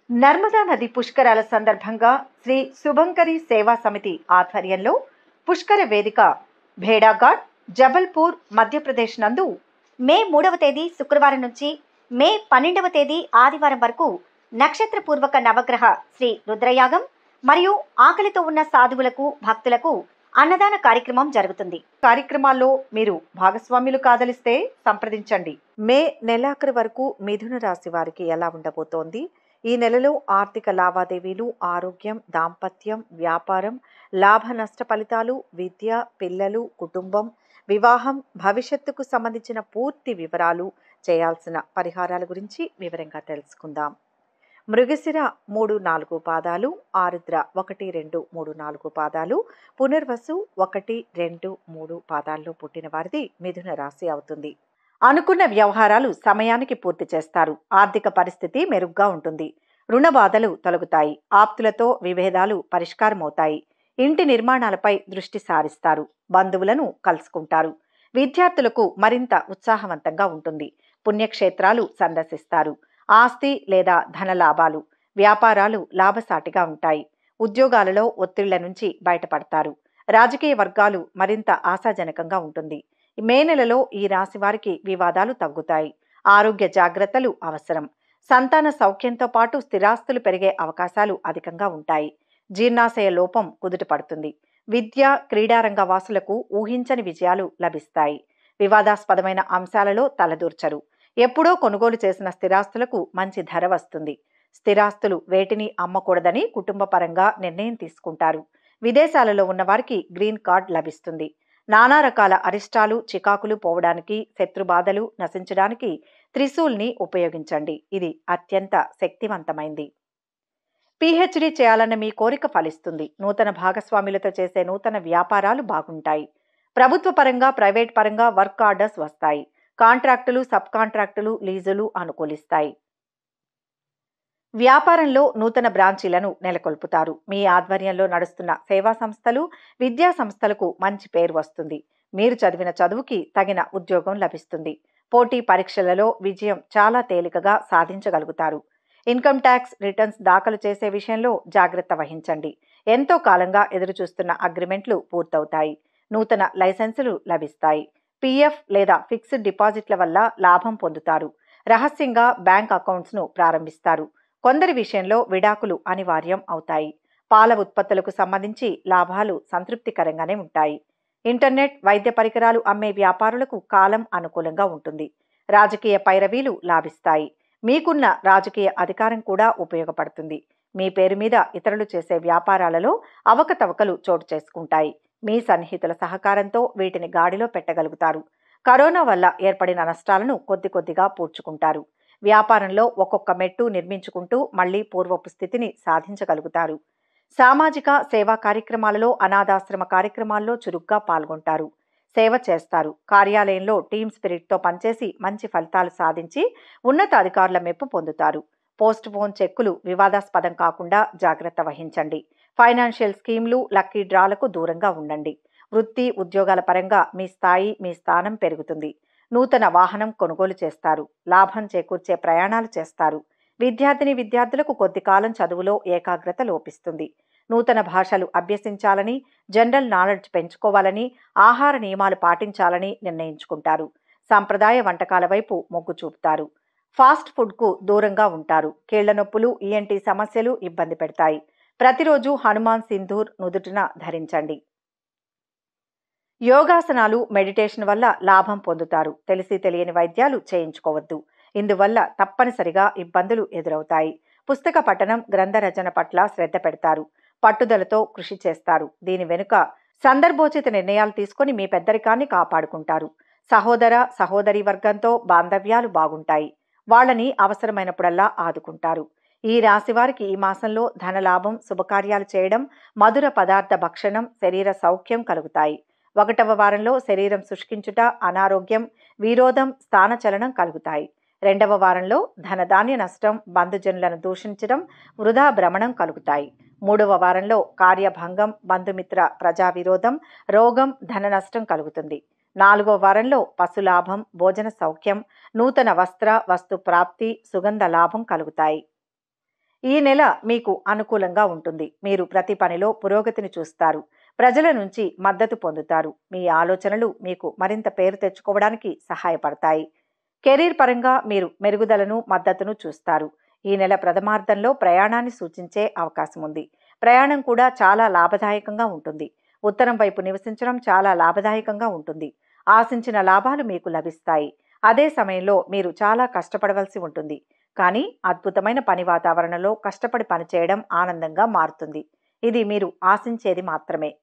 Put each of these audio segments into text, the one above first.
నర్మదా నది పుష్కరాల సందర్భంగా శ్రీ శుభంకరి సేవా సమితి ఆధ్వర్యంలో పుష్కర వేదిక భేడాఘాట్ జబల్పూర్ మధ్యప్రదేశ్ నందు మే 3వ తేదీ శుక్రవారం నుంచి మే 12వ తేదీ ఆదివారం వరకు నక్షత్రపూర్వక నవగ్రహ శ్రీ రుద్రయాగం మరియు ఆకలితో ఉన్న సాధువులకు భక్తులకు అన్నదాన కార్యక్రమం జరుగుతుంది. కార్యక్రమాల్లో మీరు భాగస్వాములు కాదలిస్తే సంప్రదించండి. మే నెలాఖరు వరకు మిథున రాశి వారికి ఎలా ఉండబోతోంది? ఈ నెలలో ఆర్థిక లావాదేవీలు, ఆరోగ్యం, దాంపత్యం, వ్యాపారం, లాభ నష్ట ఫలితాలు, విద్య, పిల్లలు, కుటుంబం, వివాహం, భవిష్యత్తుకు సంబంధించిన పూర్తి వివరాలు, చేయాల్సిన పరిహారాల గురించి వివరంగా తెలుసుకుందాం. మృగశిర 3-4 పాదాలు, ఆరుద్ర 1-2-3-4 పాదాలు, పునర్వసు 1-2-3 పాదాల్లో పుట్టిన వారిది మిథున రాశి అవుతుంది. అనుకున్న వ్యవహారాలు సమయానికి పూర్తి చేస్తారు. ఆర్థిక పరిస్థితి మెరుగ్గా ఉంటుంది. రుణ బాధలు తొలగుతాయి. ఆప్తులతో విభేదాలు పరిష్కారమవుతాయి. ఇంటి నిర్మాణాలపై దృష్టి సారిస్తారు. బంధువులను కలుసుకుంటారు. విద్యార్థులకు మరింత ఉత్సాహవంతంగా ఉంటుంది. పుణ్యక్షేత్రాలు సందర్శిస్తారు. ఆస్తి లేదా ధన లాభాలు, వ్యాపారాలు లాభసాటిగా ఉంటాయి. ఉద్యోగాలలో ఒత్తిళ్ల నుంచి బయటపడతారు. రాజకీయ వర్గాలు మరింత ఆశాజనకంగా ఉంటుంది. మే నెలలో ఈ రాశి వారికి వివాదాలు తగ్గుతాయి. ఆరోగ్య జాగ్రత్తలు అవసరం. సంతాన సౌఖ్యంతో పాటు స్థిరాస్తులు పెరిగే అవకాశాలు అధికంగా ఉంటాయి. జీర్ణాశయ లోపం కుదుట పడుతుంది. విద్య, క్రీడారంగ వాసులకు ఊహించని విజయాలు లభిస్తాయి. వివాదాస్పదమైన అంశాలలో తలదూర్చరు. ఎప్పుడో కొనుగోలు చేసిన స్థిరాస్తులకు మంచి ధర వస్తుంది. స్థిరాస్తులు వేటిని అమ్మకూడదని కుటుంబ పరంగా నిర్ణయం తీసుకుంటారు. విదేశాలలో ఉన్నవారికి గ్రీన్ కార్డ్ లభిస్తుంది. నానా రకాల అరిష్టాలు, చికాకులు పోవడానికి, శత్రుబాధలు నశించడానికి త్రిశూల్ని ఉపయోగించండి. ఇది అత్యంత శక్తివంతమైంది. పిహెచ్డి చేయాలన్న మీ కోరిక ఫలిస్తుంది. నూతన భాగస్వాములతో చేసే నూతన వ్యాపారాలు బాగుంటాయి. ప్రభుత్వ పరంగా, ప్రైవేట్ పరంగా వర్క్ ఆర్డర్స్ వస్తాయి. కాంట్రాక్టులు, సబ్ కాంట్రాక్టులు, లీజులు అనుకూలిస్తాయి. వ్యాపారంలో నూతన బ్రాంచీలను నెలకొల్పుతారు. మీ ఆధ్వర్యంలో నడుస్తున్న సేవా సంస్థలు, విద్యా సంస్థలకు మంచి పేరు వస్తుంది. మీరు చదివిన చదువుకి తగిన ఉద్యోగం లభిస్తుంది. పోటీ పరీక్షలలో విజయం చాలా తేలికగా సాధించగలుగుతారు. ఇన్కమ్ ట్యాక్స్ రిటర్న్స్ దాఖలు చేసే విషయంలో జాగ్రత్త వహించండి. ఎంతో కాలంగా ఎదురుచూస్తున్న అగ్రిమెంట్లు పూర్తవుతాయి. నూతన లైసెన్సులు లభిస్తాయి. పిఎఫ్ లేదా ఫిక్స్డ్ డిపాజిట్ల వల్ల లాభం పొందుతారు. రహస్యంగా బ్యాంక్ అకౌంట్స్ను ప్రారంభిస్తారు. కొందరి విషయంలో విడాకులు అనివార్యం అవుతాయి. పాల ఉత్పత్తులకు సంబంధించి లాభాలు సంతృప్తికరంగానే ఉంటాయి. ఇంటర్నెట్, వైద్య పరికరాలు అమ్మే వ్యాపారులకు కాలం అనుకూలంగా ఉంటుంది. రాజకీయ పైరవీలు లాభిస్తాయి. మీకున్న రాజకీయ అధికారం కూడా ఉపయోగపడుతుంది. మీ పేరు మీద ఇతరులు చేసే వ్యాపారాలలో అవకతవకలు చోటు చేసుకుంటాయి. మీ సన్నిహితుల సహకారంతో వీటిని గాడిలో పెట్టగలుగుతారు. కరోనా వల్ల ఏర్పడిన నష్టాలను కొద్ది కొద్దిగా పూడ్చుకుంటారు. వ్యాపారంలో ఒక్కొక్క మెట్టు నిర్మించుకుంటూ మళ్లీ పూర్వపు స్థితిని సాధించగలుగుతారు. సామాజిక సేవా కార్యక్రమాలలో, అనాథాశ్రమ కార్యక్రమాల్లో చురుగ్గా పాల్గొంటారు. సేవ చేస్తారు. కార్యాలయంలో టీమ్ స్పిరిట్తో పనిచేసి మంచి ఫలితాలు సాధించి ఉన్నతాధికారుల మెప్పు పొందుతారు. పోస్ట్ పోన్ చెక్కులు వివాదాస్పదం కాకుండా జాగ్రత్త వహించండి. ఫైనాన్షియల్ స్కీమ్లు, లక్కీ డ్రాలకు దూరంగా ఉండండి. వృత్తి, ఉద్యోగాల పరంగా మీ స్థాయి, మీ స్థానం పెరుగుతుంది. నూతన వాహనం కొనుగోలు చేస్తారు. లాభం చేకూర్చే ప్రయాణాలు చేస్తారు. విద్యార్థులకు కొద్ది కాలం చదువులో ఏకాగ్రత లోపిస్తుంది. నూతన భాషలు అభ్యసించాలని, జనరల్ నాలెడ్జ్ పెంచుకోవాలని, ఆహార నియమాలు పాటించాలని నిర్ణయించుకుంటారు. సాంప్రదాయ వంటకాల వైపు మొగ్గు చూపుతారు. ఫాస్ట్ ఫుడ్కు దూరంగా ఉంటారు. కీళ్ల నొప్పులు, ఈఎన్టీ సమస్యలు ఇబ్బంది పెడతాయి. ప్రతిరోజు హనుమాన్ సింధూర్ నుదుటిన ధరించండి. యోగాసనాలు, మెడిటేషన్ వల్ల లాభం పొందుతారు. తెలిసి తెలియని వైద్యాలు చేయించుకోవద్దు. ఇందువల్ల తప్పనిసరిగా ఇబ్బందులు ఎదురవుతాయి. పుస్తక పఠనం, గ్రంథ రచన పట్ల శ్రద్ధ పెడతారు. పట్టుదలతో కృషి చేస్తారు. దీని వెనుక సందర్భోచిత నిర్ణయాలు తీసుకొని మీ పెద్దరికాన్ని కాపాడుకుంటారు. సహోదర సహోదరి వర్గంతో బాంధవ్యాలు బాగుంటాయి. వాళ్ళని అవసరమైనప్పుడల్లా ఆదుకుంటారు. ఈ రాశి వారికి ఈ మాసంలో ధనలాభం, శుభకార్యాలు చేయడం, మధుర పదార్థ భక్షణం, శరీర సౌఖ్యం కలుగుతాయి. 1వ వారంలో శరీరం శుష్కించుట, అనారోగ్యం, విరోధం, స్థానచలనం కలుగుతాయి. 2వ వారంలో ధనధాన్య నష్టం, బంధుజనులను దూషించడం, వృధా భ్రమణం కలుగుతాయి. 3వ వారంలో కార్యభంగం, బంధుమిత్ర ప్రజా విరోధం, రోగం, ధన నష్టం కలుగుతుంది. 4వ వారంలో పశులాభం, భోజన సౌఖ్యం, నూతన వస్త్ర వస్తు ప్రాప్తి, సుగంధ లాభం కలుగుతాయి. ఈ నెల మీకు అనుకూలంగా ఉంటుంది. మీరు ప్రతి పనిలో పురోగతిని చూస్తారు. ప్రజల నుంచి మద్దతు పొందుతారు. మీ ఆలోచనలు మీకు మరింత పేరు తెచ్చుకోవడానికి సహాయపడతాయి. కెరీర్ పరంగా మీరు మెరుగుదలను, మద్దతును చూస్తారు. ఈ నెల ప్రథమార్థంలో ప్రయాణాన్ని సూచించే అవకాశం ఉంది. ప్రయాణం కూడా చాలా లాభదాయకంగా ఉంటుంది. ఉత్తరం వైపు నివసించడం చాలా లాభదాయకంగా ఉంటుంది. ఆశించిన లాభాలు మీకు లభిస్తాయి. అదే సమయంలో మీరు చాలా కష్టపడవలసి ఉంటుంది. కానీ అద్భుతమైన పని వాతావరణంలో కష్టపడి పనిచేయడం ఆనందంగా మారుతుంది. ఇది మీరు ఆశించేది మాత్రమే.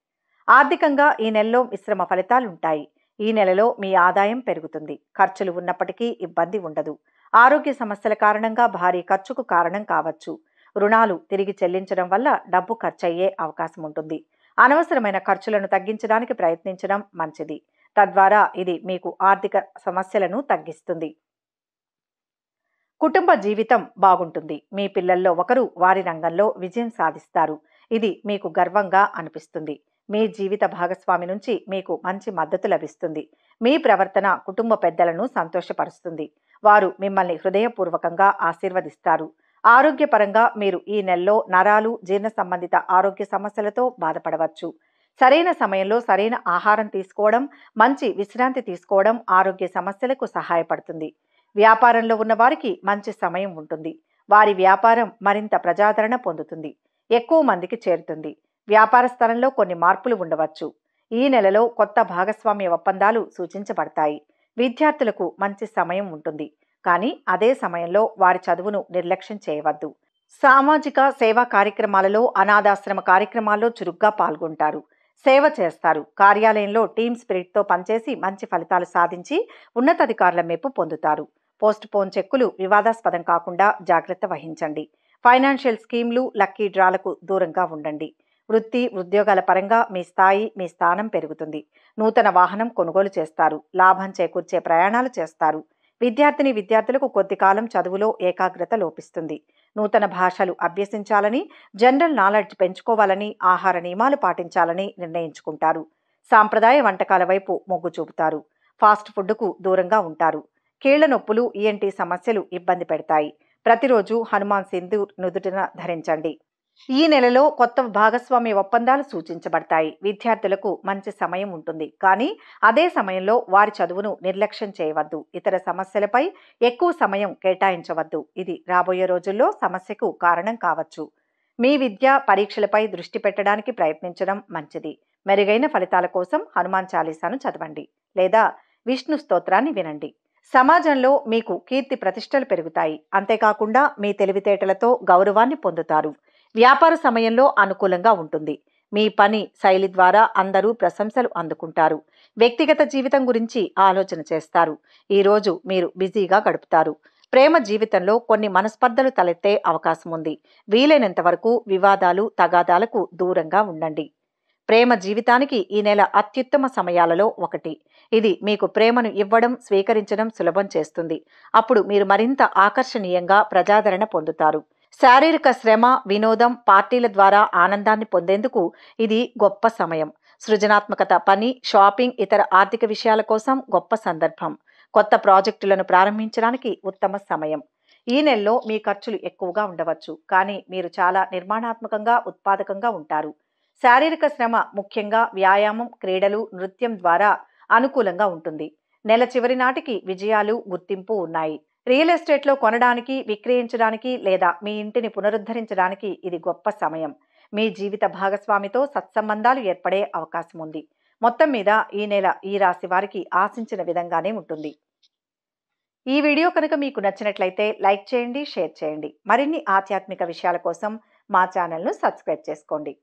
ఆర్థికంగా ఈ నెలలో మిశ్రమ ఫలితాలుంటాయి. ఈ నెలలో మీ ఆదాయం పెరుగుతుంది. ఖర్చులు ఉన్నప్పటికీ ఇబ్బంది ఉండదు. ఆరోగ్య సమస్యల కారణంగా భారీ ఖర్చుకు కారణం కావచ్చు. రుణాలు తిరిగి చెల్లించడం వల్ల డబ్బు ఖర్చయ్యే అవకాశం ఉంటుంది. అనవసరమైన ఖర్చులను తగ్గించడానికి ప్రయత్నించడం మంచిది. తద్వారా ఇది మీకు ఆర్థిక సమస్యలను తగ్గిస్తుంది. కుటుంబ జీవితం బాగుంటుంది. మీ పిల్లల్లో ఒకరు వారి రంగంలో విజయం సాధిస్తారు. ఇది మీకు గర్వంగా అనిపిస్తుంది. మీ జీవిత భాగస్వామి నుంచి మీకు మంచి మద్దతు లభిస్తుంది. మీ ప్రవర్తన కుటుంబ పెద్దలను సంతోషపరుస్తుంది. వారు మిమ్మల్ని హృదయపూర్వకంగా ఆశీర్వదిస్తారు. ఆరోగ్యపరంగా మీరు ఈ నెలలో నరాలు, జీర్ణ సంబంధిత ఆరోగ్య సమస్యలతో బాధపడవచ్చు. సరైన సమయంలో సరైన ఆహారం తీసుకోవడం, మంచి విశ్రాంతి తీసుకోవడం ఆరోగ్య సమస్యలకు సహాయపడుతుంది. వ్యాపారంలో ఉన్న వారికి మంచి సమయం ఉంటుంది. వారి వ్యాపారం మరింత ప్రజాదరణ పొందుతుంది. ఎక్కువ మందికి చేరుతుంది. వ్యాపార స్థలంలో కొన్ని మార్పులు ఉండవచ్చు. ఈ నెలలో కొత్త భాగస్వామ్య ఒప్పందాలు సూచించబడతాయి. విద్యార్థులకు మంచి సమయం ఉంటుంది. కానీ అదే సమయంలో వారి చదువును నిర్లక్ష్యం చేయవద్దు. సామాజిక సేవా కార్యక్రమాలలో, అనాథాశ్రమ కార్యక్రమాల్లో చురుగ్గా పాల్గొంటారు. సేవ చేస్తారు. కార్యాలయంలో టీమ్ స్పిరిట్తో పనిచేసి మంచి ఫలితాలు సాధించి ఉన్నతాధికారుల మెప్పు పొందుతారు. పోస్ట్ పోన్ చెక్కులు వివాదాస్పదం కాకుండా జాగ్రత్త వహించండి. ఫైనాన్షియల్ స్కీమ్లు, లక్కీ డ్రాలకు దూరంగా ఉండండి. వృత్తి, ఉద్యోగాల పరంగా మీ స్థాయి, మీ స్థానం పెరుగుతుంది. నూతన వాహనం కొనుగోలు చేస్తారు. లాభం చేకూర్చే ప్రయాణాలు చేస్తారు. విద్యార్థులకు కొద్ది కాలం చదువులో ఏకాగ్రత లోపిస్తుంది. నూతన భాషలు అభ్యసించాలని, జనరల్ నాలెడ్జ్ పెంచుకోవాలని, ఆహార నియమాలు పాటించాలని నిర్ణయించుకుంటారు. సాంప్రదాయ వంటకాల వైపు మొగ్గు చూపుతారు. ఫాస్ట్ ఫుడ్కు దూరంగా ఉంటారు. కీళ్ల నొప్పులు, ఈఎన్టీ సమస్యలు ఇబ్బంది పెడతాయి. ప్రతిరోజు హనుమాన్ సింధూర్ నుదుటిన ధరించండి. ఈ నెలలో కొత్త భాగస్వామ్య ఒప్పందాలు సూచించబడతాయి. విద్యార్థులకు మంచి సమయం ఉంటుంది. కానీ అదే సమయంలో వారి చదువును నిర్లక్ష్యం చేయవద్దు. ఇతర సమస్యలపై ఎక్కువ సమయం కేటాయించవద్దు. ఇది రాబోయే రోజుల్లో సమస్యకు కారణం కావచ్చు. మీ విద్య, పరీక్షలపై దృష్టి పెట్టడానికి ప్రయత్నించడం మంచిది. మెరుగైన ఫలితాల కోసం హనుమాన్ చాలీసాను చదవండి లేదా విష్ణు స్తోత్రాన్ని వినండి. సమాజంలో మీకు కీర్తి ప్రతిష్టలు పెరుగుతాయి. అంతేకాకుండా మీ తెలివితేటలతో గౌరవాన్ని పొందుతారు. వ్యాపార సమయంలో అనుకూలంగా ఉంటుంది. మీ పని శైలి ద్వారా అందరూ ప్రశంసలు అందుకుంటారు. వ్యక్తిగత జీవితం గురించి ఆలోచన చేస్తారు. ఈరోజు మీరు బిజీగా గడుపుతారు. ప్రేమ జీవితంలో కొన్ని మనస్పర్ధలు తలెత్తే అవకాశం ఉంది. వీలైనంత వరకు వివాదాలు, తగాదాలకు దూరంగా ఉండండి. ప్రేమ జీవితానికి ఈ నెల అత్యుత్తమ సమయాలలో ఒకటి. ఇది మీకు ప్రేమను ఇవ్వడం, స్వీకరించడం సులభం చేస్తుంది. అప్పుడు మీరు మరింత ఆకర్షణీయంగా ప్రజాదరణ పొందుతారు. శారీరక శ్రమ, వినోదం, పార్టీల ద్వారా ఆనందాన్ని పొందేందుకు ఇది గొప్ప సమయం. సృజనాత్మకత, పని, షాపింగ్, ఇతర ఆర్థిక విషయాల కోసం గొప్ప సందర్భం. కొత్త ప్రాజెక్టులను ప్రారంభించడానికి ఉత్తమ సమయం. ఈ నెలలో మీ ఖర్చులు ఎక్కువగా ఉండవచ్చు. కానీ మీరు చాలా నిర్మాణాత్మకంగా, ఉత్పాదకంగా ఉంటారు. శారీరక శ్రమ, ముఖ్యంగా వ్యాయామం, క్రీడలు, నృత్యం ద్వారా అనుకూలంగా ఉంటుంది. నెల చివరి నాటికి విజయాలు, గుర్తింపు ఉన్నాయి. రియల్ ఎస్టేట్లో కొనడానికి, విక్రయించడానికి లేదా మీ ఇంటిని పునరుద్ధరించడానికి ఇది గొప్ప సమయం. మీ జీవిత భాగస్వామితో సత్సంబంధాలు ఏర్పడే అవకాశం ఉంది. మొత్తం మీద ఈ నెల ఈ రాశి వారికి ఆశించిన విధంగానే ఉంటుంది. ఈ వీడియో కనుక మీకు నచ్చినట్లయితే లైక్ చేయండి, షేర్ చేయండి. మరిన్ని ఆధ్యాత్మిక విషయాల కోసం మా ఛానల్ను సబ్స్క్రైబ్ చేసుకోండి.